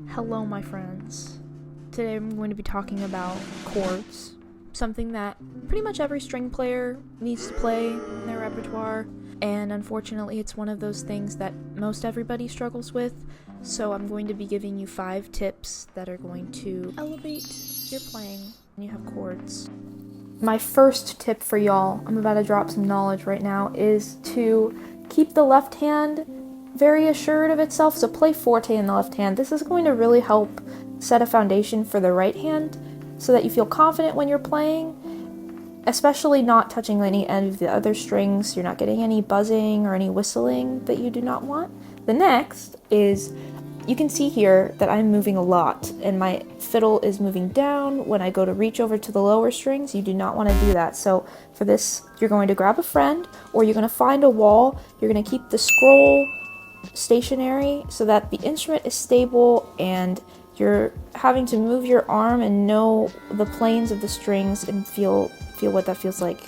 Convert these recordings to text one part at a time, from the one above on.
Hello, my friends. Today I'm going to be talking about chords, something that pretty much every string player needs to play in their repertoire, and unfortunately it's one of those things that most everybody struggles with, so I'm going to be giving you 5 tips that are going to elevate your playing when you have chords. My first tip for y'all, I'm about to drop some knowledge right now, is to keep the left hand very assured of itself, so play forte in the left hand. This is going to really help set a foundation for the right hand so that you feel confident when you're playing, especially not touching any end of the other strings. You're not getting any buzzing or any whistling that you do not want. The next is, you can see here that I'm moving a lot and my fiddle is moving down when I go to reach over to the lower strings. You do not want to do that. So for this, you're going to grab a friend or you're going to find a wall. You're going to keep the scroll stationary so that the instrument is stable and you're having to move your arm and know the planes of the strings and feel what that feels like.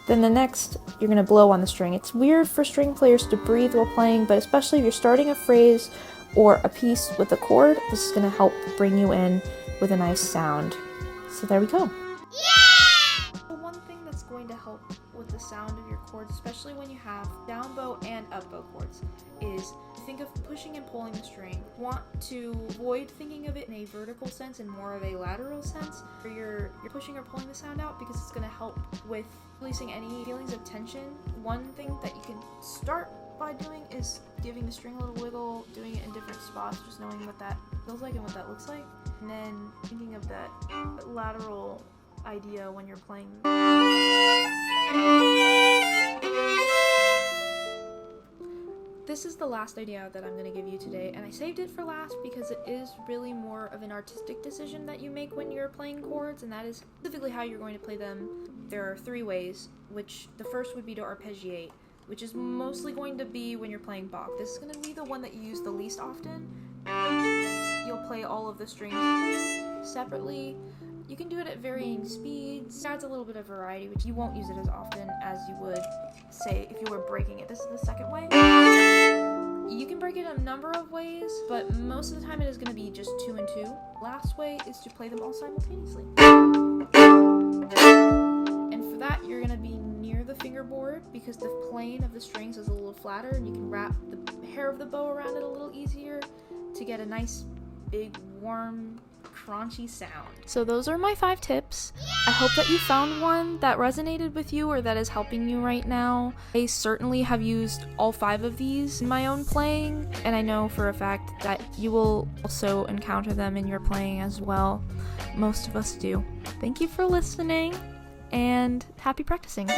Then the next, you're going to blow on the string. It's weird for string players to breathe while playing, but especially if you're starting a phrase or a piece with a chord, this is going to help bring you in with a nice sound. So there we go. So one thing that's going to help with the sound of your chords, especially when you have down bow and up bow chords, is think of pushing and pulling the string. Want to avoid thinking of it in a vertical sense and more of a lateral sense, where you're pushing or pulling the sound out, because it's going to help with releasing any feelings of tension. One thing that you can start by doing is giving the string a little wiggle, doing it in different spots, just knowing what that feels like and what that looks like, and then thinking of that lateral idea when you're playing. This is the last idea that I'm going to give you today, and I saved it for last because it is really more of an artistic decision that you make when you're playing chords, and that is specifically how you're going to play them. There are 3 ways, which the first would be to arpeggiate, which is mostly going to be when you're playing Bach. This is going to be the one that you use the least often. You'll play all of the strings separately. You can do it at varying speeds. It adds a little bit of variety, which you won't use it as often as you would, say, if you were breaking it. This is the second way. You can break it a number of ways, but most of the time it is going to be just 2 and 2. Last way is to play them all simultaneously. And for that, you're going to be near the fingerboard because the plane of the strings is a little flatter, and you can wrap the hair of the bow around it a little easier to get a nice, big, warm, crunchy sound. So those are my 5 tips. I hope that you found one that resonated with you or that is helping you right now. I certainly have used all 5 of these in my own playing, and I know for a fact that you will also encounter them in your playing as well. Most of us do. Thank you for listening, and happy practicing.